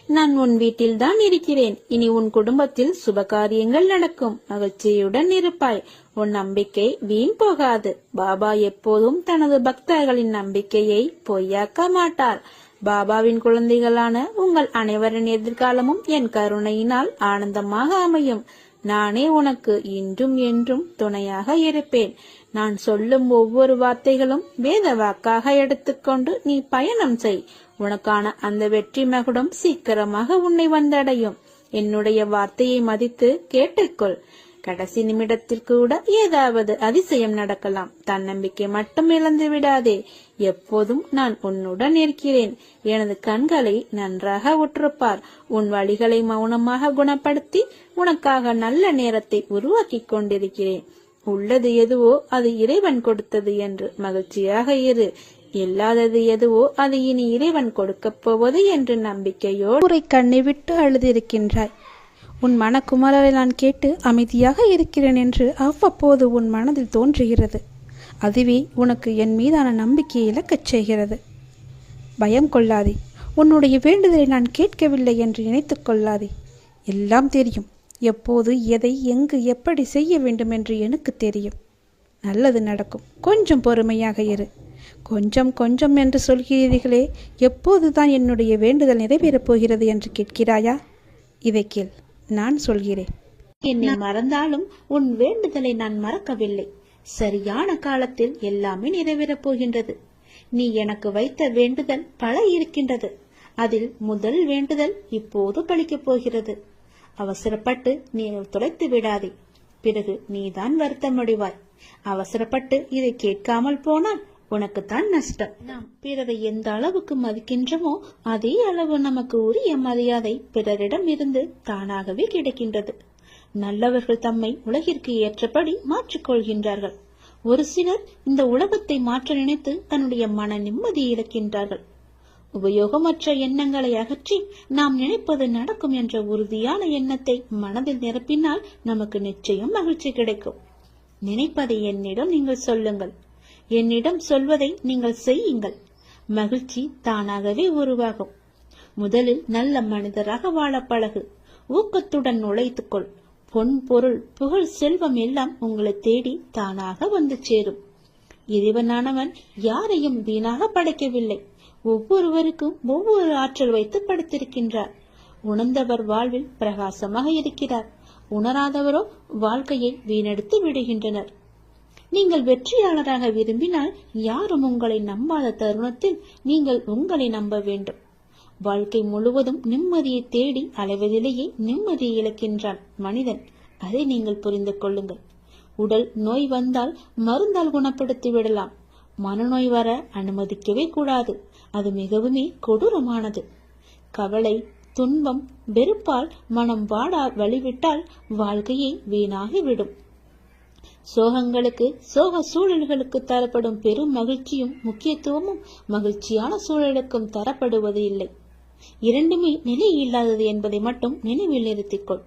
நான் உன் வீட்டில்தான் இருக்கிறேன். இனி உன் குடும்பத்தில் சுபகாரியங்கள் நடக்கும். மகிழ்ச்சியுடன் இருப்பாய். உன் நம்பிக்கை வீண் போகாது. பாபா எப்போதும் தனது பக்தர்களின் நம்பிக்கையை பொய்யாக்க மாட்டார். பாபாவின் குழந்தைகளான உங்கள் அனைவரின் எதிர்காலமும் என் கருணையினால் ஆனந்தமாக அமையும். நானே உனக்கு இன்றும் என்றும் துணையாக இருப்பேன். நான் சொல்லும் ஒவ்வொரு வார்த்தைகளும் வேத வாக்காக எடுத்துக்கொண்டு நீ பயணம் செய். உனக்கான அந்த வெற்றி மகுடம் சீக்கிரமாக உன்னை வந்தடையும். என்னுடைய வார்த்தையை மதித்து கேட்டுக்கொள். கடைசி நிமிடத்தில் கூட ஏதாவது அதிசயம் நடக்கலாம். தன்னம்பிக்கை மட்டும் இழந்து விடாதே. எப்போதும் நான் உன்னுடன் இருக்கிறேன். எனது கண்களை நன்றாக உற்றுப்பார். உன் வழிகளை மௌனமாக குணப்படுத்தி உனக்காக நல்ல நேரத்தை உருவாக்கி கொண்டிருக்கிறேன். உள்ளது எதுவோ அது இறைவன் கொடுத்தது என்று மகிழ்ச்சியாக இரு. இல்லாதது எதுவோ அது இனி இறைவன் கொடுக்கப் போவது என்று நம்பிக்கையோடு கண்ணை விட்டு அழுதிருக்கின்றாய். உன் மனக்குமரலை நான் கேட்டு அமைதியாக இருக்கிறேன் என்று அவ்வப்போது உன் மனதில் தோன்றுகிறது. அதுவே உனக்கு என் மீதான நம்பிக்கையை இழக்கச் செய்கிறது. பயம் கொள்ளாதே. உன்னுடைய வேண்டுதலை நான் கேட்கவில்லை என்று நினைத்துக் கொள்ளாதே. எல்லாம் தெரியும். எப்போது எதை எங்கு எப்படி செய்ய வேண்டும் என்று எனக்கு தெரியும். நல்லது நடக்கும். கொஞ்சம் பொறுமையாக இரு. கொஞ்சம் கொஞ்சம் என்று சொல்கிறீர்களே, எப்போதுதான் என்னுடைய வேண்டுதல் நிறைவேறப் போகிறது என்று கேட்கிறாயா? இதை கேள், நான் சொல்கிறேன். என்னை மறந்தாலும் உன் வேண்டுதலை நான் மறக்கவில்லை. சரியான காலத்தில் எல்லாமே நிறைவேறப் போகின்றது. நீ எனக்கு வைத்த வேண்டுதல் பல இருக்கின்றது. அதில் முதல் வேண்டுதல் இப்போது பலிக்கப் போகிறது. அவசரப்பட்டு நீ தொலைத்து விடாதே. பிறகு நீதான் வருத்தமடைவாய். அவசரப்பட்டு இதை கேட்காமல் போனால் உனக்குத்தான் நஷ்டம். நாம் பிறரை எந்த அளவுக்கு மதிக்கின்றமோ அதே அளவு நமக்கு உரிய மரியாதை பிறரிடம் இருந்து தானாகவே கிடைக்கின்றது. நல்லவர்கள் தம்மை உலகிற்கு ஏற்றபடி மாற்றிக்கொள்கின்றார்கள். ஒரு சிலர் இந்த உலகத்தை மாற்ற நினைத்து தன்னுடைய மன நிம்மதியை இழக்கின்றார்கள். உபயோகமற்ற எண்ணங்களை அகற்றி நாம் நினைப்பது நடக்கும் என்ற உறுதியான எண்ணத்தை மனதில் நிரப்பினால் நமக்கு நிச்சயம் மகிழ்ச்சி கிடைக்கும். நினைப்பதை என்னிடம் நீங்கள் சொல்லுங்கள். என்னிடம் சொல்வதை நீங்கள் செய்யுங்கள். மகிழ்ச்சி தானாகவே உருவாகும். முதலில் நல்ல மனிதராக வாழ பழகு. ஊக்கத்துடன் நுழைத்துக்கொள். பொன், பொருள், புகழ், செல்வம் எல்லாம் உங்களை தேடி தானாக வந்து சேரும். இறைவனானவன் யாரையும் வீணாக படைக்கவில்லை. ஒவ்வொருவருக்கும் ஒவ்வொரு ஆற்றல் வைத்து படைத்திருக்கின்றார். உணர்ந்தவர் வாழ்வில் பிரகாசமாக இருக்கிறார். உணராதவரோ வாழ்க்கையை வீணெடுத்து விடுகின்றனர். நீங்கள் வெற்றியாளராக விரும்பினால் யாரும் உங்களை நம்பாத தருணத்தில் நீங்கள் உங்களை நம்ப வேண்டும். வாழ்க்கை முழுவதும் நிம்மதியை தேடி அலைவதிலேயே நிம்மதியை இழக்கின்றான் மனிதன். அதை நீங்கள் புரிந்து கொள்ளுங்கள். உடல் நோய் வந்தால் மருந்தால் குணப்படுத்தி விடலாம். மனநோய் வர அனுமதிக்கவே கூடாது. அது மிகவுமே கொடூரமானது. கவலை, துன்பம், வெறுப்பால் மனம் வாடா வழிவிட்டால் வாழ்க்கையை வீணாகிவிடும். சோகங்களுக்கு, சோக சூழல்களுக்கு தரப்படும் பெரும் மகிழ்ச்சியும் முக்கியத்துவமும் மகிழ்ச்சியான சூழலுக்கும் தரப்படுவது இல்லை. இரண்டுமே நிலை இல்லாதது என்பதை மட்டும் நினைவில் நிறுத்திக்கொள்.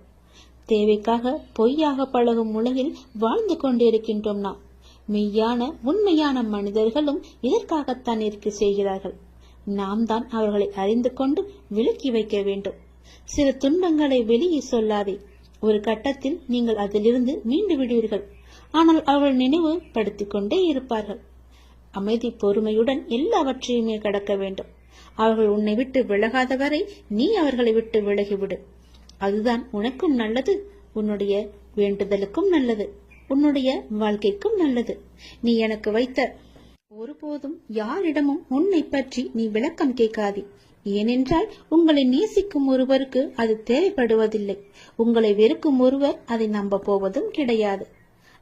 தேவைக்காக பொய்யாக பழகும் உலகில் வாழ்ந்து கொண்டிருக்கின்றோம் நாம். மெய்யான உண்மையான மனிதர்களும் இதற்காகத்தான் இருக்க செய்கிறார்கள். நாம் தான் அவர்களை அறிந்து கொண்டு விலக்கி வைக்க வேண்டும். சில துன்பங்களை வெளியே சொல்லாதே. ஒரு கட்டத்தில் நீங்கள் அதிலிருந்து மீண்டு விடுவீர்கள். ஆனால் அவர்கள் நினைவு படுத்திக் கொண்டே இருப்பார்கள். அமைதி, பொறுமையுடன் எல்லாவற்றையுமே கடக்க வேண்டும். அவர்கள் உன்னை விட்டு விலகாத வரை நீ அவர்களை விட்டு விலகிவிடு. அதுதான் உனக்கும் நல்லது, உன்னுடைய வேண்டுதலுக்கும் நல்லது, உன்னுடைய வாழ்க்கைக்கும் நல்லது. நீ எனக்கு வைத்த ஒருபோதும் யாரிடமும் உன்னை பற்றி நீ விளக்கம் கேட்காதே. ஏனென்றால் உங்களை நேசிக்கும் ஒருவருக்கு அது தேவைப்படுவதில்லை. உங்களை வெறுக்கும் ஒருவர் அதை நம்ப போவதும் கிடையாது.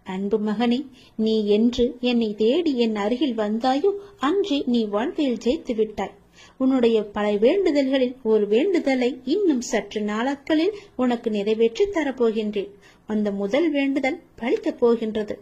அன்பு மகனே, நீ என்று என்னை தேடி என் அருகில் வந்தாயோ அன்றே நீ வாழ்க்கையில் ஜெயித்து விட்டாய். உன்னுடைய பல வேண்டுதல்களில் ஒரு வேண்டுதலை இன்னும் சற்று நாட்களில் உனக்கு நிறைவேற்றி தரப்போகின்றேன். அந்த முதல் வேண்டுதல் பலிக்கப் போகின்றது.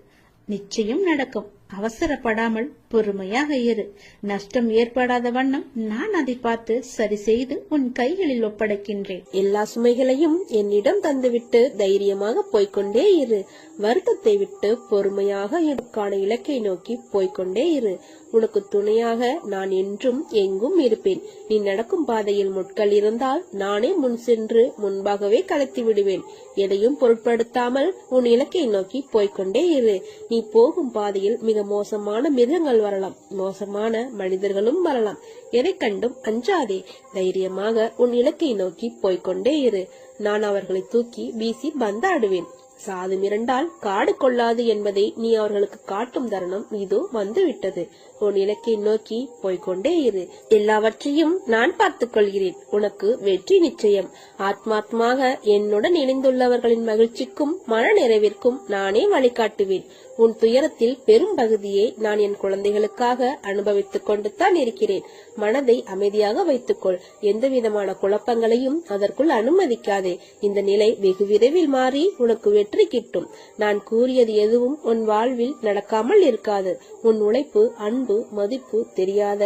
நிச்சயம் நடக்கும். அவசரப்படாமல் பொறுமையாக இரு. நஷ்டம் ஏற்படாத வண்ணம் நான் அதை பார்த்து சரி செய்து உன் கைகளில் ஒப்படைக்கின்றேன். எல்லா சுமைகளையும் என்னிடம் தந்துவிட்டு தைரியமாக போய்கொண்டே இரு. வருத்தத்தை விட்டு பொறுமையாக எனக்கான இலக்கை நோக்கி போய்கொண்டே இரு. உனக்கு துணையாக நான் என்றும் எங்கும் இருப்பேன். நீ நடக்கும் பாதையில் முட்கள் இருந்தால் நானே முன் சென்று முன்பாகவே கலத்தி விடுவேன். எதையும் பொருட்படுத்தாமல் உன் இலக்கை நோக்கி போய்கொண்டே இரு. நீ போகும் பாதையில் மிக மோசமான மிருகங்கள் வரலாம், மோசமான மனிதர்களும் வரலாம். எதை கண்டும் அஞ்சாதே. தைரியமாக உன் இலக்கை நோக்கி போய்கொண்டே இரு. நான் அவர்களை தூக்கி வீசி பந்தாடுவேன். சாது மிரண்டால் காடு கொள்ளாது என்பதை நீ அவர்களுக்கு காட்டும் தருணம் இதோ வந்துவிட்டது. உன் இலக்கை நோக்கி போய்கொண்டே இரு. எல்லாவற்றையும் நான் பார்த்துக் கொள்கிறேன். உனக்கு வெற்றி நிச்சயம். ஆத்மாத்மாக என்னுடன் இணைந்துள்ளவர்களின் மகிழ்ச்சிக்கும் மன நிறைவிற்கும் நானே வழிகாட்டுவேன். உன் துயரத்தில் பெரும் பகுதியை நான் என் குழந்தைகளுக்காக அனுபவித்துக் கொண்டு தான் இருக்கிறேன். மனதை அமைதியாக வைத்துக்கொள். எந்த விதமான குழப்பங்களையும் அதற்குள் அனுமதிக்காதே. இந்த நிலை வெகு விரைவில் மாறி உனக்கு வெற்றி கிட்டும். நான் கூறியது எதுவும் உன் வாழ்வில் நடக்காமல் இருக்காது. உன் உழைப்பு, அன்பு, மதிப்பு தெரியாத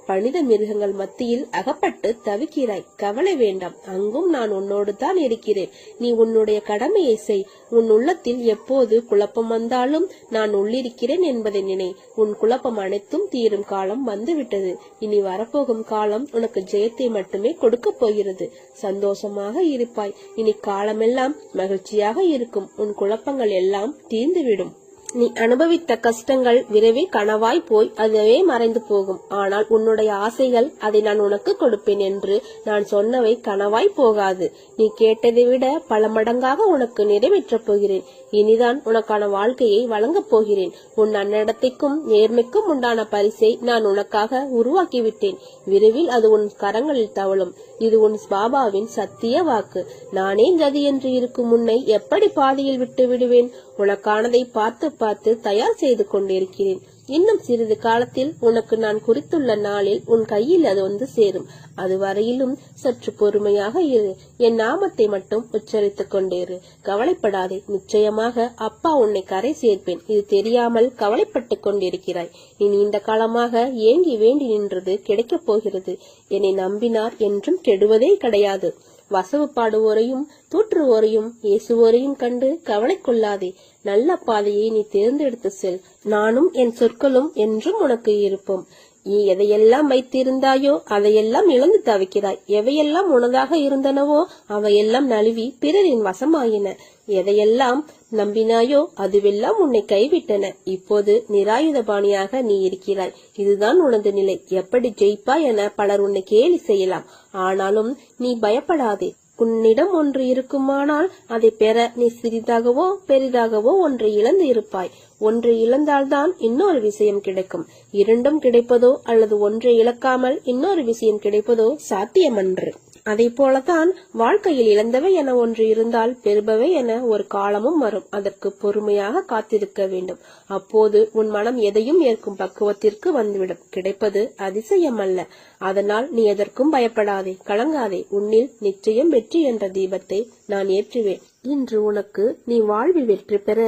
பணித மிருகங்கள் மத்தியில் அகப்பட்டு தவிக்கிறாய். கவலை வேண்டாம். அங்கும் நான் உன்னோடு தான் இருக்கிறேன். நீ உன்னுடைய கடமையை செய். உன் உள்ளத்தில் எப்போது குழப்பம் வந்தாலும் நான் உள்ளிருக்கிறேன் என்பதை நினை. உன் குழப்பம் அனைத்தும் தீரும் காலம் வந்துவிட்டது. இனி வரப்போகும் காலம் உனக்கு ஜெயத்தை மட்டுமே கொடுக்க போகிறது. சந்தோஷமாக இருப்பாய். இனி காலமெல்லாம் மகிழ்ச்சியாக இருக்கும். உன் குழப்பங்கள் எல்லாம் தீர்ந்துவிடும். நீ அனுபவித்த கஷ்டங்கள் விரைவில் கனவாய் போய் அதுவே மறைந்து போகும். ஆனால் உன்னுடைய ஆசைகள், அதை நான் உனக்கு கொடுப்பேன் என்று நான் சொன்னவை கனவாய் போகாது. நீ கேட்டதை விட பல மடங்காக உனக்கு நிறைவேற்றப் போகிறேன். இனிதான் உனக்கான வாழ்க்கையை வழங்கப் போகிறேன். உன் நன்னடத்தைக்கும் நேர்மைக்கும் உண்டான பரிசை நான் உனக்காக உருவாக்கிவிட்டேன். விரைவில் அது உன் கரங்களில் தவழும். இது உன் பாபாவின் சத்திய வாக்கு. நானே கதி என்று இருக்கும் உன்னை எப்படி பாதியில் விட்டு விடுவேன்? உனக்கானதை பார்த்து பார்த்து தயார் செய்து கொண்டிருக்கிறேன். இன்னும் சிறிது காலத்தில் உனக்கு நான் குறித்துள்ள நாளில் உன் கையில் அது வந்து சேரும். அதுவரையிலும் சற்று பொறுமையாக இரு. என் நாமத்தை மட்டும் உச்சரித்துக் கொண்டேரு. கவலைப்படாதே. நிச்சயமாக அப்பா உன்னை கரை சேர்ப்பேன். இது தெரியாமல் கவலைப்பட்டு கொண்டிருக்கிறாய். நீ நீண்ட காலமாக ஏங்கி வேண்டி நின்றது கிடைக்கப் போகிறது. என்னை நம்பினார் என்றும் கெடுவதே கிடையாது. வசவு பாடுவோரையும் தூற்றுவோரையும் ஏசுவோரையும் கண்டு கவலை கொள்ளாதே. நல்ல பாதையை நீ தேர்ந்தெடுத்து செல். நானும் என் சொற்களும் என்றும் உனக்கு இருப்போம். நீ எதையெல்லாம் வைத்திருந்தாயோ அதையெல்லாம் இழந்து தவிக்கிறாய். எவையெல்லாம் உனதாக இருந்தனவோ அவையெல்லாம் நழுவி பிறரின் வசமாயின. எதையெல்லாம் நம்பினாயோ அதுவெல்லாம் உன்னை கைவிட்டன. இப்போது நிராயுதபாணியாக நீ இருக்கிறாய். இதுதான் உனது நிலை. எப்படி ஜெயிப்பாய் என பலர் உன்னை கேலி செய்யலாம். ஆனாலும் நீ பயப்படாதே. உன்னிடம் ஒன்று இருக்குமானால் அதை பெற நீ சிறிதாகவோ பெரிதாகவோ ஒன்று இழந்து இருப்பாய். ஒன்றை இழந்தால்தான் இன்னொரு விஷயம் கிடைக்கும். இரண்டும் கிடைப்பதோ அல்லது ஒன்றை இழக்காமல் இன்னொரு விஷயம் கிடைப்பதோ சாத்தியமன்று. அதை போலதான் வாழ்க்கையில் இழந்தவை என ஒன்று இருந்தால் பெறுபவை என ஒரு காலமும் வரும். அதற்கு பொறுமையாக காத்திருக்க வேண்டும். அப்போது உன் மனம் எதையும் ஏற்கும் பக்குவத்திற்கு வந்துவிடும். கிடைப்பது அதிசயம் அல்ல. அதனால் நீ எதற்கும் பயப்படாதே, கலங்காதே. உன்னில் நிச்சயம் வெற்றி என்ற தீபத்தை நான் ஏற்றுவேன். இன்று உனக்கு நீ வாழ்வில் வெற்றி பெற,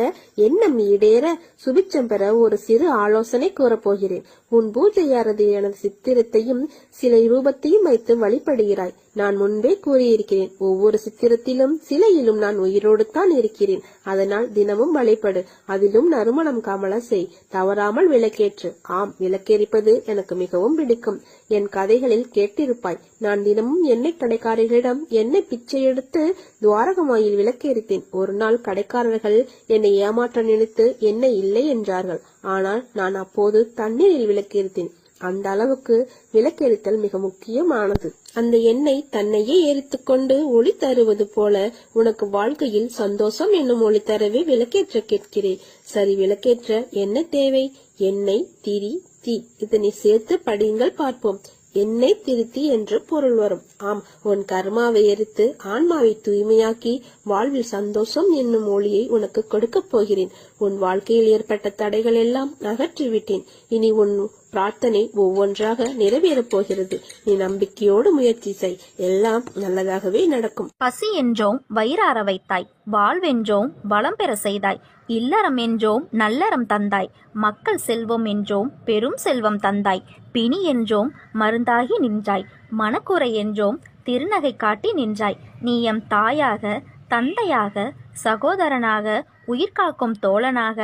எண்ணம் ஈடேற, சுபிச்சம் பெற ஒரு சிறு ஆலோசனை கூறப்போகிறேன். உன் பூஜை அறையில் எனது சித்திரத்தையும் சிலை ரூபத்தையும் வைத்து வழிபடுகிறாய். நான் முன்பே கூறியிருக்கிறேன், ஒவ்வொரு சித்திரத்திலும் சிலையிலும் நான் உயிரோடு தான் இருக்கிறேன். அதனால் தினமும் வழிபடு. அதிலும் நறுமணம் கமல செய். தவறாமல் விளக்கேற்று. ஆம், விளக்கேறிப்பது எனக்கு மிகவும் பிடிக்கும். என் கதைகளில் கேட்டிருப்பாய். நான் தினமும் எண்ணெய் கடைக்காரர்களிடம் எண்ணெய் பிச்சை எடுத்து துவாரகமாயில் விளக்கேறித்தேன். ஒரு நாள் கடைக்காரர்கள் என்னை ஏமாற்ற நினைத்து எண்ணெய் இல்லை என்றார்கள். ஆனால் நான் அப்போது தண்ணீரில் விளக்கேறித்தேன். அந்த அளவுக்கு விளக்கெரித்தல் மிக முக்கியமானது. அந்த எண்ணெய் தன்னையே எரித்துக் கொண்டு ஒளி தருவது போல உனக்கு வாழ்க்கையில் சந்தோஷம் என்னும் ஒளி தரவே விளக்கேற்ற கேட்கிறேன். சரி, விளக்கேற்ற என்ன தேவை? எண்ணெய், திரி, தீ. இதனை சேர்த்து படியுங்கள், பார்ப்போம். எண்ணெய், திருத்தி என்று பொருள் வரும். ஆம், உன் கர்மாவை எரித்து ஆன்மாவை தூய்மையாக்கி வாழ்வில் சந்தோஷம் என்னும் ஒளியை உனக்கு கொடுக்க போகிறேன். உன் வாழ்க்கையில் ஏற்பட்ட தடைகள் எல்லாம் அகற்றிவிட்டேன். இனி உன் பிரார்த்தனை ஒவ்வொன்றாக நிறைவேறப் போகிறது. நீ நம்பிக்கையோடு முயற்சி செய், எல்லாம் நல்லதாகவே நடக்கும். பசி என்றோம் வயிறார வைத்தாய், வாழ்வென்றோம் வளம் பெற செய்தாய், இல்லறம் என்றோம் நல்லறம் தந்தாய், மக்கள் செல்வம் என்றோம் பெரும் செல்வம் தந்தாய், பிணி என்றோம் மருந்தாகி நின்றாய், மனக்குறை என்றோம் திருநகை காட்டி நின்றாய். நீ எம் தாயாக, தந்தையாக, சகோதரனாக, உயிர்காக்கும் தோழனாக,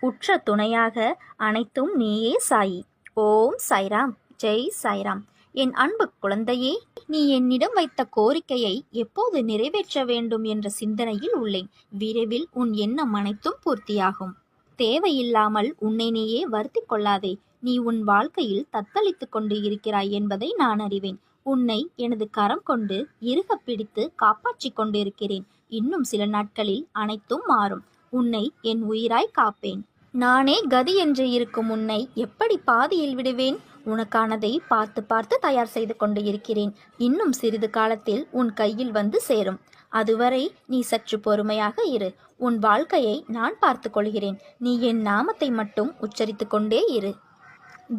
உற்ற துணையாக, அனைத்தும் நீயே சாயி. ஓம் சாய்ராம். ஜெய் சாய்ராம். என் அன்பு குழந்தையே, நீ என்னிடம் வைத்த கோரிக்கையை எப்போது நிறைவேற்ற வேண்டும் என்ற சிந்தனையில் உள்ளேன். விரைவில் உன் எண்ணம் அனைத்தும் பூர்த்தியாகும். தேவையில்லாமல் உன்னை நீயே வருத்திக் கொள்ளாதே. நீ உன் வாழ்க்கையில் தத்தளித்துக் கொண்டு இருக்கிறாய் என்பதை நான் அறிவேன். உன்னை எனது கரம் கொண்டு இறுக பிடித்து காப்பாற்றிக் கொண்டிருக்கிறேன். இன்னும் சில நாட்களில் அனைத்தும் மாறும். உன்னை என் உயிராய் காப்பேன். நானே கதி என்று இருக்கும் உன்னை எப்படி பாதியில் விடுவேன்? உனக்கானதை பார்த்து பார்த்து தயார் செய்து கொண்டு இருக்கிறேன். இன்னும் சிறிது காலத்தில் உன் கையில் வந்து சேரும். அதுவரை நீ சற்று பொறுமையாக இரு. உன் வாழ்க்கையை நான் பார்த்து கொள்கிறேன். நீ என் நாமத்தை மட்டும் உச்சரித்து கொண்டே இரு.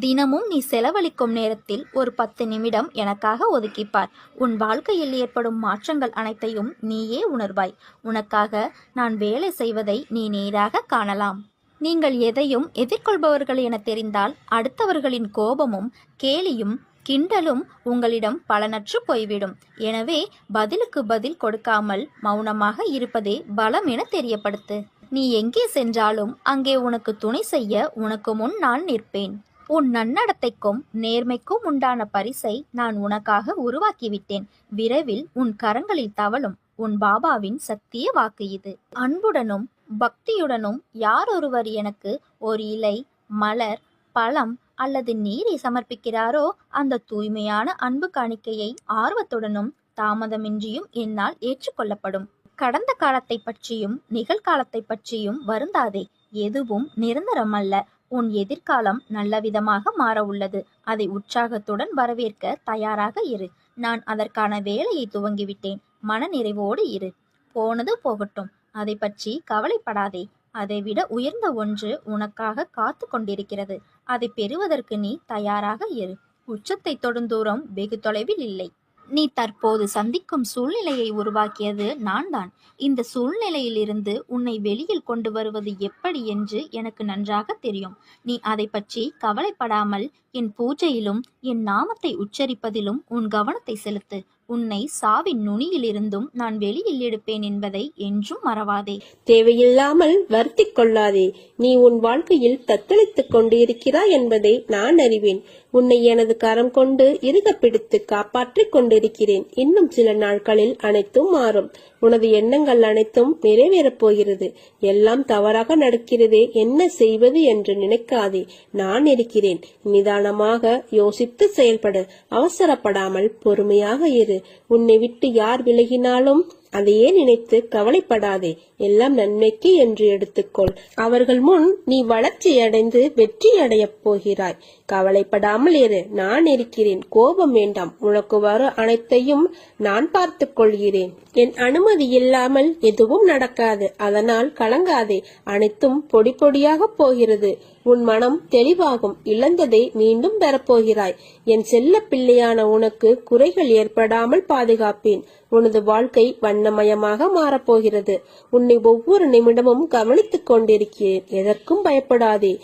தினமும் நீ செலவழிக்கும் நேரத்தில் ஒரு 10 நிமிடம் எனக்காக ஒதுக்கிப்பார். உன் வாழ்க்கையில் ஏற்படும் மாற்றங்கள் அனைத்தையும் நீயே உணர்வாய். உனக்காக நான் வேலை செய்வதை நீ நேராக காணலாம். நீங்கள் எதையும் எதிர்கொள்பவர்கள் என தெரிந்தால் அடுத்தவர்களின் கோபமும் கேலியும் கிண்டலும் உங்களிடம் பலனற்று போய்விடும். எனவே பதிலுக்கு பதில் கொடுக்காமல் மௌனமாக இருப்பதே பலம் என தெரியப்படுத்து. நீ எங்கே சென்றாலும் அங்கே உனக்கு துணை செய்ய உனக்கு முன் நான் நிற்பேன். உன் நன்னடத்தைக்கும் நேர்மைக்கும் உண்டான பரிசை நான் உனக்காக உருவாக்கிவிட்டேன். விரைவில் உன் கரங்களில் தவழும் உன் பாபாவின் சத்திய வாக்கு இது. அன்புடனும் பக்தியுடனும் யாரொருவர் எனக்கு ஒரு இலை, மலர், பழம் அல்லது நீரை சமர்ப்பிக்கிறாரோ அந்த தூய்மையான அன்பு காணிக்கையை ஆர்வத்துடனும் தாமதமின்றியும் என்னால் ஏற்றுக்கொள்ளப்படும். கடந்த காலத்தை பற்றியும் நிகழ்காலத்தை பற்றியும் வருந்தாதே. எதுவும் நிரந்தரமல்ல. உன் எதிர்காலம் நல்லவிதமாக மாற உள்ளது. அதை உற்சாகத்துடன் வரவேற்க தயாராக இரு. நான் அதற்கான வேலையை துவங்கிவிட்டேன். மனநிறைவோடு இரு. போனது போகட்டும். அதை பற்றி கவலைப்படாதே. அதைவிட உயர்ந்த ஒன்று உனக்காக காத்து கொண்டிருக்கிறது. அதை பெறுவதற்கு நீ தயாராக இரு. உச்சத்தை தொடும் தூரம் வெகு தொலைவில் இல்லை. நீ தற்போது சந்திக்கும் சூழ்நிலையை உருவாக்கியது நான் தான். இந்த சூழ்நிலையிலிருந்து உன்னை வெளியில் கொண்டு வருவது எப்படி என்று எனக்கு நன்றாக தெரியும். நீ அதை பற்றி கவலைப்படாமல் என் பூஜையிலும் என் நாமத்தை உச்சரிப்பதிலும் உன் கவனத்தை செலுத்து. உன்னை சாவின் நுனியிலிருந்தும் நான் வெளியில் எடுப்பேன் என்பதை என்றும் மறவாதே. தேவையில்லாமல் வருத்திக் கொள்ளாதே. நீ உன் வாழ்க்கையில் தத்தளித்துக் கொண்டிருக்கிறாய் என்பதை நான் அறிவேன். உன்னை எனது கரம் கொண்டு இறுக பிடித்து காப்பாற்றிக் கொண்டிருக்கிறேன். இன்னும் சில நாட்களில் அனைத்தும் மாறும். உனது எண்ணங்கள் அனைத்தும் நிறைவேறப் போகிறது. எல்லாம் தவறாக நடக்கிறதே, என்ன செய்வது என்று நினைக்காதே. நான் இருக்கிறேன். நிதானமாக யோசித்து செயல்படு. அவசரப்படாமல் பொறுமையாக இரு. உன்னை விட்டு யார் விலகினாலும் அதையே நினைத்து கவலைப்படாதே. எல்லாம் நன்மைக்கு என்று எடுத்துக்கொள். அவர்கள் முன் நீ வளர்ச்சி அடைந்து வெற்றி அடையப் போகிறாய். கவலைப்படாமல் இரு. நான் இருக்கிறேன். கோபம் வேண்டாம். உனக்கு வர அனைத்தையும் நான் பார்த்துக் கொள்கிறேன். என் அனுமதி இல்லாமல் எதுவும் நடக்காது. அதனால் கலங்காதே. அனைத்தும் பொடி பொடியாக போகிறது. உன் மனம் தெளிவாகும். இழந்ததை மீண்டும் பெறப்போகிறாய். என் செல்ல பிள்ளையான உனக்கு குறைகள் ஏற்படாமல் பாதுகாப்பேன். உனது வாழ்க்கை வண்ணமயமாக மாறப்போகிறது. உன்னை ஒவ்வொரு நிமிடமும் கவனித்துக் கொண்டிருக்கிறேன். எதற்கும் பயப்படாதே.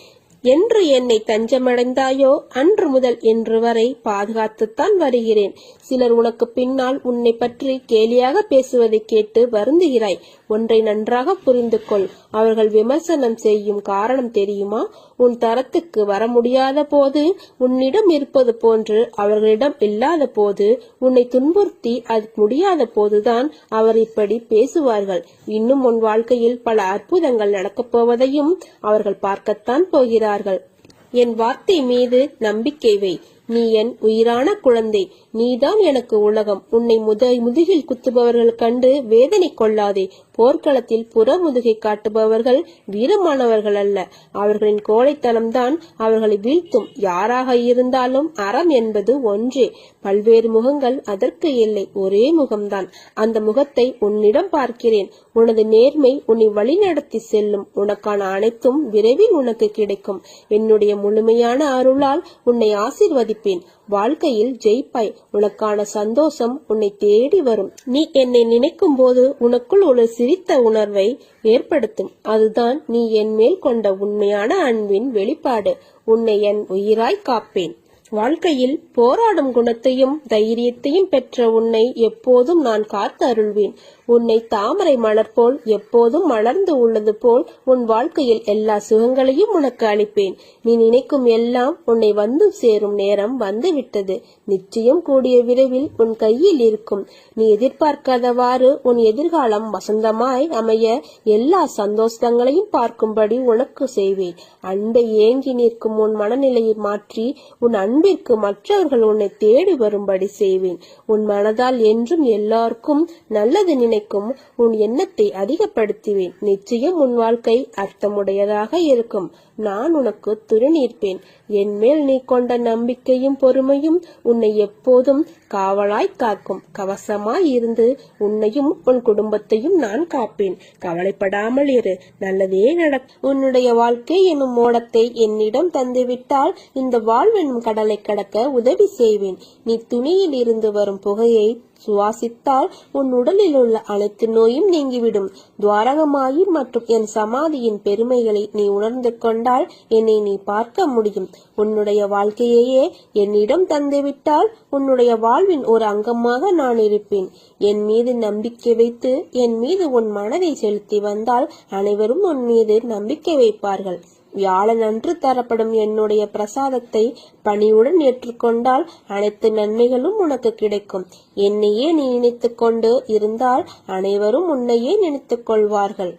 என்று என்னை தஞ்சமடைந்தாயோ அன்று முதல் இன்று வரை பாதுகாத்துத்தான் வருகிறேன். சிலர் உனக்கு பின்னால் உன்னை பற்றி கேலியாக பேசுவதை கேட்டு வருந்துகிறாய். ஒன்றை நன்றாக புரிந்து கொள். அவர்கள் விமர்சனம் செய்யும் காரணம் தெரியுமா? உன் தரத்துக்கு வர முடியாத போது, உன்னிடம் இருப்பது போன்று அவர்களிடம் இல்லாத போது, உன்னை துன்புறுத்தி அது முடியாத போதுதான் அவர் இப்படி பேசுவார்கள். இன்னும் உன் வாழ்க்கையில் பல அற்புதங்கள் நடக்கப் போவதையும் அவர்கள் பார்க்கத்தான் போகிறார்கள். என் வார்த்தை மீது நம்பிக்கை வை. நீ என் உயிரான குழந்தை. நீதான் எனக்கு உலகம். உன்னை முதுகில் குத்துபவர்கள் கண்டு வேதனை கொள்ளாதே. போர்க்களத்தில் புறமுதுகை காட்டுபவர்கள் வீரமானவர்கள் அல்ல. அவர்களின் கோழைத்தனம்தான் அவர்களை வீழ்த்தும். யாராக இருந்தாலும் அறம் என்பது ஒன்றே. பல்வேறு முகங்கள் அதற்கு இல்லை, ஒரே முகம்தான். அந்த முகத்தை உன்னிடம் பார்க்கிறேன். உனது நேர்மை உன்னை வழிநடத்தி செல்லும். உனக்கான அனைத்தும் விரைவில் உனக்கு கிடைக்கும். என்னுடைய முழுமையான அருளால் உன்னை ஆசீர்வதிப்பேன். வாழ்க்கையில் ஜெயிப்பாய். உனக்கான சந்தோஷம் உன்னை தேடி வரும். நீ என்னை நினைக்கும் போது உனக்குள் ஒரு சிரித்த உணர்வை ஏற்படுத்தும். அதுதான் நீ என் மேல் கொண்ட உண்மையான அன்பின் வெளிப்பாடு. உன்னை என் உயிராய் காப்பேன். வாழ்க்கையில் போராடும் குணத்தையும் தைரியத்தையும் பெற்ற உன்னை எப்போதும் நான் காத்து அருள்வேன். உன்னை தாமரை மலர் போல் எப்போதும் மலர்ந்து உள்ளது போல் உன் வாழ்க்கையில் எல்லா சுகங்களையும் உனக்கு அளிப்பேன். நீ நினைக்கும் எல்லாம் உன்னை வந்து சேரும் நேரம் வந்துவிட்டது. நிச்சயம் கூடிய விரைவில் உன் கையில் இருக்கும். நீ எதிர்பார்க்காதவாறு உன் எதிர்காலம் வசந்தமாய் அமைய எல்லா சந்தோஷங்களையும் பார்க்கும்படி உனக்கு செய்வேன். அன்பை ஏங்கி நிற்கும் உன் மனநிலையை மாற்றி உன் அன்பிற்கு மற்றவர்கள் உன்னை தேடி வரும்படி செய்வேன். உன் மனதால் என்றும் எல்லாருக்கும் நல்லது நினைக்கும் உன் எண்ணத்தை அதிகப்படுத்துவேன். நிச்சயம் உன் வாழ்க்கை அர்த்தமுடையதாக இருக்கும். நான் உனக்கு துணை நிற்பேன். என் மேல் நீ கொண்ட நம்பிக்கையும் பொறுமையும் உன்னை எப்போதும் காவலாய் காக்கும். கவசமாய் இருந்து உன்னையும் உன் குடும்பத்தையும் நான் காப்பேன். கவலைப்படாமல் இரு, நல்லதே நடக்கும். உன்னுடைய வாழ்க்கை எனும் மோடத்தை என்னிடம் தந்துவிட்டால் இந்த வாழ்வெனும் கடலை கடக்க உதவி செய்வேன். நீ துணியில் இருந்து வரும் புகையை சுவாசித்தால் உன் உடலில் உள்ள அனைத்து நோயும் நீங்கிவிடும். துவாரகமாயி மற்றும் என் சமாதியின் பெருமைகளை நீ உணர்ந்து கொண்டால் என்னை நீ பார்க்க முடியும். உன்னுடைய வாழ்க்கையையே என்னிடம் தந்துவிட்டால் உன்னுடைய வாழ்வின் ஒரு அங்கமாக நான் இருப்பேன். என் மீது நம்பிக்கை வைத்து என் மீது உன் மனதை செலுத்தி வந்தால் அனைவரும் உன் மீது நம்பிக்கை வைப்பார்கள். வியாழன் அன்று தரப்படும் என்னுடைய பிரசாதத்தை பணிவுடன் ஏற்றுக்கொண்டால் அனைத்து நன்மைகளும் உனக்கு கிடைக்கும். என்னையே நீ நினைத்துக் கொண்டு இருந்தால் அனைவரும் உன்னையே நினைத்துக் கொள்வார்கள்.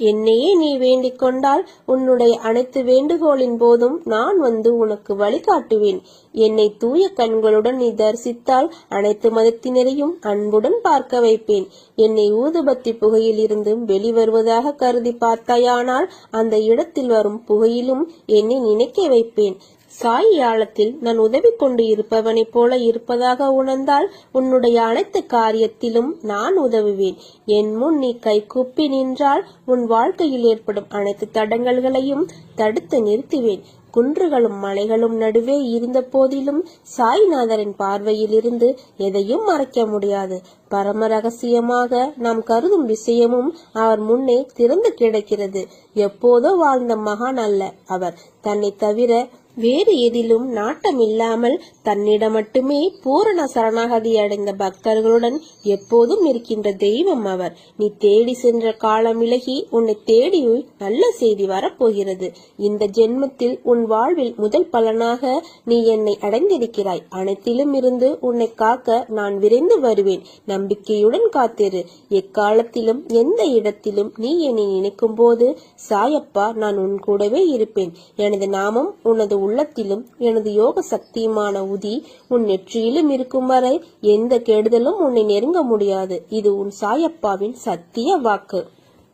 என்னையே நீ வேண்டிக் கொண்டால் உன்னுடைய அனைத்து வேண்டுகோளின் போதும் நான் வந்து உனக்கு வழிகாட்டுவேன். என்னை தூய கண்களுடன் நீ தரிசித்தால் அனைத்து மதத்தினரையும் அன்புடன் பார்க்க வைப்பேன். என்னை ஊதுபத்தி புகையில் இருந்து வெளிவருவதாக கருதி பார்த்தாயானால் அந்த இடத்தில் வரும் புகையிலும் என்னை நினைக்க வைப்பேன். சாய் ஆழத்தில் நான் உதவி கொண்டு இருப்பவனைப் போல இருப்பதாக உணர்ந்தால் உன்னுடைய அனைத்து காரியத்திலும் நான் உதவுவேன். என் முன் நீ கைகூப்பி நின்றால் உன் வாழ்க்கையில் ஏற்படும் அனைத்து தடங்கல்களையும் தடுத்து நிறுத்துவேன். குன்றுகளும் மலைகளும் நடுவே இருந்த போதிலும் சாய்நாதரின் பார்வையில் இருந்து எதையும் மறைக்க முடியாது. பரம ரகசியமாக நாம் கருதும் விஷயமும் அவர் முன்னே திறந்து கிடக்கிறது. எப்போதோ வாழ்ந்த மகான் அல்ல அவர். தன்னை தவிர வேறு எதிலும் நாட்டம் இல்லாமல் தன்னிடம் மட்டுமே பூரண சரணாகதி அடைந்த பக்தர்களுடன் எப்போதும் இருக்கின்ற தெய்வம் அவர். நீ தேடி சென்ற காலம் விலகி உன்னை தேடி நல்ல செய்தி வரப்போகிறது. இந்த ஜென்மத்தில் உன் வாழ்வில் முதல் பலனாக நீ என்னை அடைந்திருக்கிறாய். அனைத்திலும் இருந்து உன்னை காக்க நான் விரைந்து வருவேன். நம்பிக்கையுடன் காத்திரு. எக்காலத்திலும் எந்த இடத்திலும் நீ என்னை நினைக்கும் போது சாயப்பா நான் உன் கூடவே இருப்பேன். எனது நாமம் உனது உள்ளத்திலும் எனது யோக சக்தியுமான உதி உன் நெற்றியிலும் இருக்கும் வரை எந்த கெடுதலும் உன்னை நெருங்க முடியாது. இது உன் சாயப்பாவின் சத்திய வாக்கு.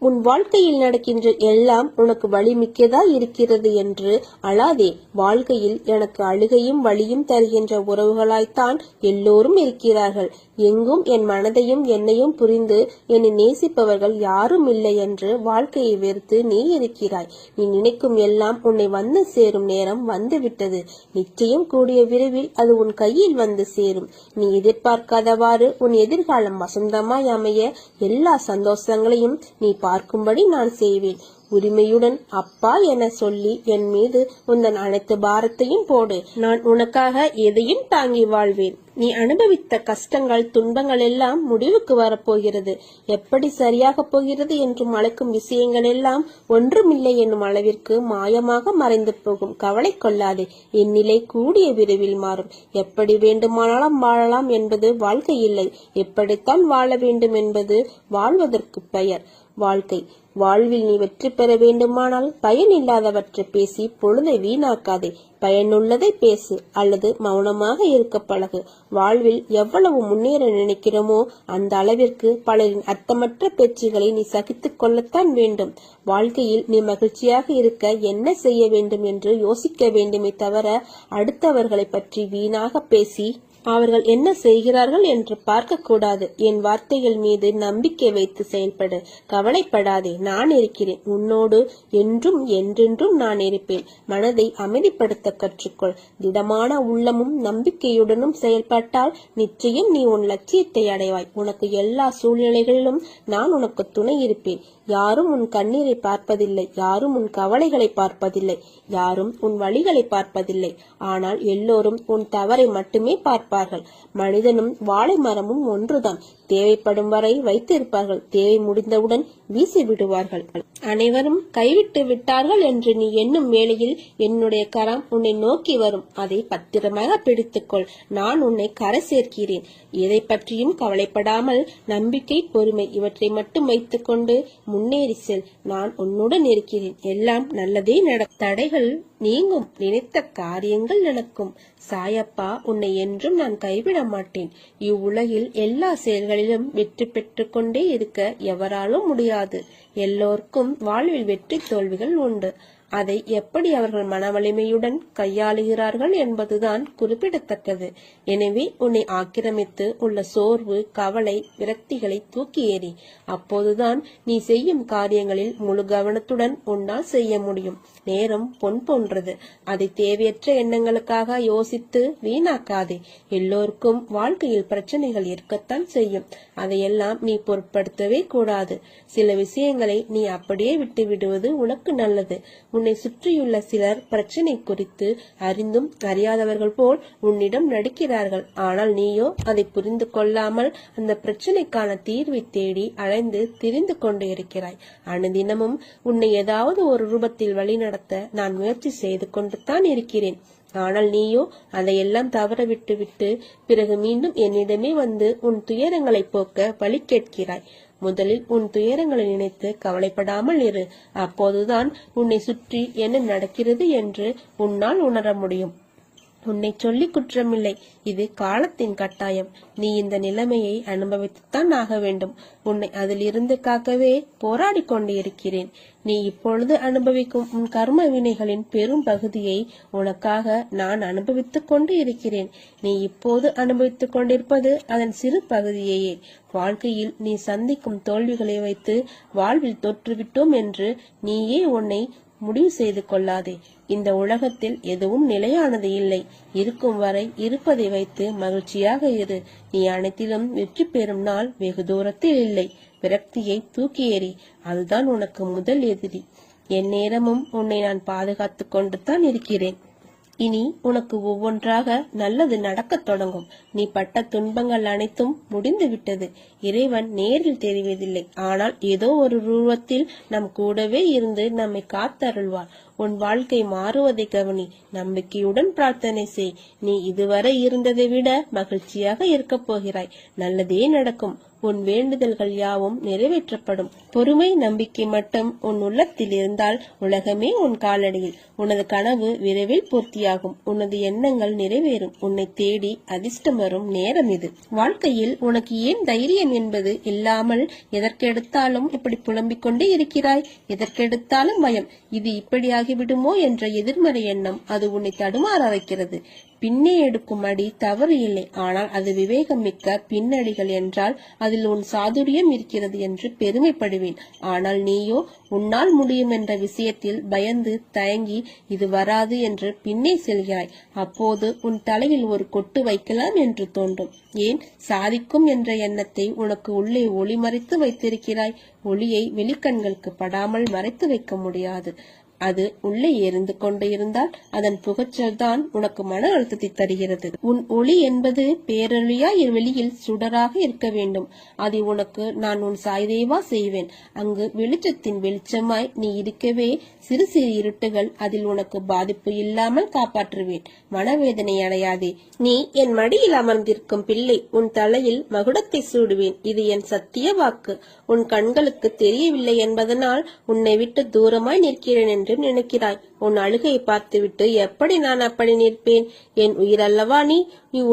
உன் வாழ்க்கையில் நடக்கின்ற எல்லாம் உனக்கு வலிமிக்கதா இருக்கிறது என்று அழாதே. வாழ்க்கையில் எனக்கு அழுகையும் வலியும் தருகின்ற உறவுகளாய்த்தான் எல்லோரும் இருக்கிறார்கள். எங்கும் என் மனதையும் என்னையும் புரிந்து என்னை நேசிப்பவர்கள் யாரும் இல்லை என்று வாழ்க்கையை வெறுத்து நீ இருக்கிறாய். நீ நினைக்கும் எல்லாம் உன்னை வந்து சேரும் நேரம் வந்துவிட்டது. நிச்சயம் கூடிய விரைவில் அது உன் கையில் வந்து சேரும். நீ எதிர்பார்க்காதவாறு உன் எதிர்காலம் வசந்தமாய் அமைய எல்லா சந்தோஷங்களையும் நீ பார்க்கும்படி நான் செய்வேன். உரிமையுடன் அப்பா என சொல்லி என் மீது உந்தன் அனைத்து பாரத்தையும் போடு. நான் உனக்காக எதையும் தாங்கி வாழ்வேன். நீ அனுபவித்த கஷ்டங்கள் துன்பங்கள் எல்லாம் முடிவுக்கு வரப்போகிறது. எப்படி சரியாக போகிறது என்று அழைக்கும் விஷயங்கள் எல்லாம் ஒன்றுமில்லை என்னும் அளவிற்கு மாயமாக மறைந்து போகும். கவலை கொள்ளாதே. என் நிலை கூடிய விரைவில் மாறும். எப்படி வேண்டுமானாலும் வாழலாம் என்பது வாழ்க்கை இல்லை. எப்படித்தான் வாழ வேண்டும் என்பது வாழ்வதற்கு பெயர். வாழ்க்கை. வாழ்வில் நீ வெற்றி பெற வேண்டுமானால் பயன் இல்லாதவற்றை பேசி பொழுதை வீணாக்காதே. பயனுள்ளதை பேசு அல்லது மௌனமாக இருக்க பழகு. வாழ்வில் எவ்வளவு முன்னேற நினைக்கிறோமோ அந்த அளவிற்கு பலரின் அர்த்தமற்ற பேச்சுகளை நீ சகித்துக் கொள்ளத்தான் வேண்டும். வாழ்க்கையில் நீ மகிழ்ச்சியாக இருக்க என்ன செய்ய வேண்டும் என்று யோசிக்க வேண்டுமே தவிர அடுத்தவர்களை பற்றி வீணாக பேசி அவர்கள் என்ன செய்கிறார்கள் என்று பார்க்க கூடாது. என் வார்த்தைகள் மீது நம்பிக்கை வைத்து செயல்படு. கவலைப்படாதே, நான் இருக்கிறேன். உன்னோடு என்றும் என்றென்றும் நான் இருப்பேன். மனதை அமைதிப்படுத்த கற்றுக்கொள். திடமான உள்ளமும் நம்பிக்கையுடனும் செயல்பட்டால் நிச்சயம் நீ உன் லட்சியத்தை அடைவாய். உனக்கு எல்லா சூழ்நிலைகளிலும் நான் உனக்கு துணை இருப்பேன். யாரும் உன் கண்ணீரை பார்ப்பதில்லை, யாரும் உன் கவலைகளை பார்ப்பதில்லை, யாரும் உன் வழிகளை பார்ப்பதில்லை. ஆனால் எல்லோரும் உன் தவறை மட்டுமே பார்ப்பார்கள். மனிதனும் வாழை மரமும் ஒன்றுதான். தேவைப்படும் வரை வைத்திருப்பார்கள், தேவை முடிந்தவுடன் வீசி விடுவார்கள். அனைவரும் கைவிட்டு விட்டார்கள் என்று நீ எண்ணும் வேளையில் என்னுடைய கரம் உன்னை நோக்கி வரும். அதை பத்திரமாக பிடித்துக்கொள். நான் உன்னை கரை சேர்க்கிறேன். எதை பற்றியும் கவலைப்படாமல் நம்பிக்கை, பொறுமை இவற்றை மட்டும் வைத்துக் கொண்டு முன்னேறி செல். நான் உன்னுடன் இருக்கிறேன். எல்லாம் நல்லதே நடக்கும். தடைகள் நீங்கும். நினைத்த காரியங்கள் நடக்கும். சாயப்பா, உன்னை என்றும் நான் கைவிட மாட்டேன். இவ்வுலகில் எல்லா செயல்களிலும் வெற்றி பெற்று கொண்டே இருக்க எவராலும் முடியாது. எல்லோருக்கும் வாழ்வில் வெற்றி தோல்விகள் உண்டு. அதை எப்படி அவர்கள் மனவலிமையுடன் கையாளுகிறார்கள் என்பதுதான் குறிப்பிடத்தக்கது. எனவே உன்னை ஆக்கிரமித்து உள்ள சோர்வு, கவலை, விரக்திகளை தூக்கி எறி. அப்போதுதான் நீ செய்யும் காரியங்களில் முழு கவனத்துடன் உன்னால் செய்ய முடியும். நேரம் பொன் போன்றது. அதை தேவையற்ற எண்ணங்களுக்காக யோசித்து வீணாக்காதே. எல்லோருக்கும் வாழ்க்கையில் பிரச்சனைகள் இருக்கத்தான் செய்யும். அதையெல்லாம் நீ பொருட்படுத்தவே கூடாது. சில விஷயங்களை நீ அப்படியே விட்டு விடுவது உனக்கு நல்லது. உன்னை சுற்றியுள்ள சிலர் பிரச்சனை குறித்து அறிந்தும் அறியாதவர்கள் போல் உன்னிடம் நடிக்கிறார்கள். ஆனால் நீயோ அதை புரிந்து கொள்ளாமல் அந்த பிரச்சனைக்கான தீர்வை தேடி அலைந்து திரிந்து கொண்டு இருக்கிறாய். அனுதினமும் உன்னை ஏதாவது ஒரு ரூபத்தில் வழிநடத்த நான் முயற்சி செய்து கொண்டு தான் இருக்கிறேன். ஆனால் நீயோ அதையெல்லாம் தவற விட்டு பிறகு மீண்டும் என்னிடமே வந்து உன் துயரங்களை போக்க வழி கேட்கிறாய். முதலில் உன் துயரங்களை நினைத்து கவலைப்படாமல் இரு. அப்போதுதான் உன்னை சுற்றி என்ன நடக்கிறது என்று உன்னால் உணர முடியும். உன்னை சொல்லி குற்றமில்லை, இது காலத்தின் கட்டாயம். நீ இந்த நிலைமையை அனுபவித்துத்தான் ஆக வேண்டும். உன்னை அதிலிருந்து காக்கவே போராடி கொண்டு இருக்கிறேன். நீ இப்பொழுது அனுபவிக்கும் உன் கர்ம வினைகளின் பெரும் பகுதியை உனக்காக நான் அனுபவித்துக் கொண்டு இருக்கிறேன். நீ இப்போது அனுபவித்துக் கொண்டிருப்பது அதன் சிறு பகுதியையே. வாழ்க்கையில் நீ சந்திக்கும் தோல்விகளை வைத்து வாழ்வில் தோற்றுவிட்டோம் என்று நீயே உன்னை முடிவு செய்து கொள்ளாதே. இந்த உலகத்தில் எதுவும் நிலையானது இல்லை. இருக்கும் வரை இருப்பதை வைத்து மகிழ்ச்சியாக இரு. நீ அனைத்திலும் வெற்றி பெறும் நாள் வெகு தூரத்தில் இல்லை. விரக்தியை தூக்கி எறி. அதுதான் உனக்கு முதல் எதிரி. என் நேரமும் உன்னை நான் பாதுகாத்துக் கொண்டு தான் இருக்கிறேன். இனி உனக்கு ஒவ்வொன்றாக நல்லது நடக்கத் தொடங்கும். நீ பட்ட துன்பங்கள் அனைத்தும் முடிந்து விட்டது. இறைவன் நேரில் தெரிவதில்லை, ஆனால் ஏதோ ஒரு ரூபத்தில் நம் கூடவே இருந்து நம்மை காத்தருள்வார். உன் வாழ்க்கை மாறுவதை கவனி. நம்பிக்கையுடன் பிரார்த்தனை செய். நீ இதுவரை இருந்ததை விட மகிழ்ச்சியாக இருக்கப் போகிறாய். நல்லதே நடக்கும். உன் வேண்டுதல்கள் யாவும் நிறைவேற்றப்படும். பொறுமை, நம்பிக்கை மட்டும் உன் உள்ளத்தில் இருந்தால் உலகமே உன் காலடியில். உனது கனவு விரைவில் பூர்த்தியாகும். உனது எண்ணங்கள் நிறைவேறும். உன்னை தேடி அதிர்ஷ்டம் வரும் நேரம் இது. வாழ்க்கையில் உனக்கு ஏன் தைரியம் என்பது இல்லாமல் எதற்கெடுத்தாலும் இப்படி புலம்பிக் கொண்டே இருக்கிறாய்? எதற்கெடுத்தாலும் பயம். இது இப்படியாகிவிடுமோ என்ற எதிர்மறை எண்ணம் அது உன்னை தடுமாற வைக்கிறது. பின்னே எடுக்கும் அடி தவறு இல்லை, ஆனால் அது விவேகம் மிக்க பின்னடிகள் என்றால் அதில் உன் சாதுரியம் இருக்கிறது என்று பெருமைப்படுவேன். ஆனால் நீயோ உன்னால் முடியும் என்ற விஷயத்தில் பயந்து தயங்கி இது வராது என்று பின்னே செல்கிறாய். அப்போது உன் தலையில் ஒரு கொட்டு வைக்கலாம் என்று தோன்றும். ஏன் சாதிக்கும் என்ற எண்ணத்தை உனக்கு உள்ளே ஒளி மறைத்து வைத்திருக்கிறாய். ஒளியை வெளிக்கண்களுக்கு படாமல் மறைத்து வைக்க முடியாது. அது உள்ளே எரிந்து கொண்டு இருந்தால் அதன் புகைச்சல் தான் உனக்கு மன அழுத்தத்தை தருகிறது. உன் ஒளி என்பது பேரொளியாய் வெளியில் சுடராக இருக்க வேண்டும். அதை உனக்கு நான் உன் சாய்தேவா செய்வேன். அங்கு வெளிச்சத்தின் வெளிச்சமாய் நீ இருக்கவே சிறு சிறு இருட்டுகள் அதில் உனக்கு பாதிப்பு இல்லாமல் காப்பாற்றுவேன். மனவேதனை அடையாதே. நீ என் மடியில் அமர்ந்திருக்கும் பிள்ளை. உன் தலையில் மகுடத்தை சூடுவேன். இது என் சத்திய வாக்கு. உன் கண்களுக்கு தெரியவில்லை என்பதனால் உன்னை விட்டு தூரமாய் நிற்கிறேன் என்று நினைக்கிறாய். உன் அழுகையை பார்த்துவிட்டு எப்படி நான் அப்படி நிற்பேன்? என் உயிரல்லவா நீ.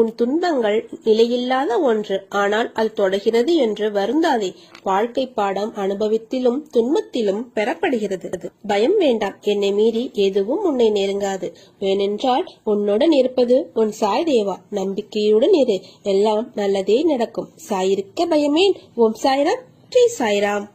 உன் துன்பங்கள் நிலையில்லாத ஒன்று, ஆனால் அது தொடர்கிறது என்று வருந்தாதே. வாழ்க்கை பாடம் அனுபவத்திலும் துன்பத்திலும் பெறப்படுகிறது. பயம் வேண்டாம். என்னை மீறி எதுவும் உன்னை நெருங்காது. ஏனென்றால் உன்னுடன் இருப்பது உன் சாய் தேவா. நம்பிக்கையுடன் இரு, எல்லாம் நல்லதே நடக்கும். சாயிருக்க பயமேன். ஓம் சாய்ராம், ஸ்ரீ சாய்ராம்.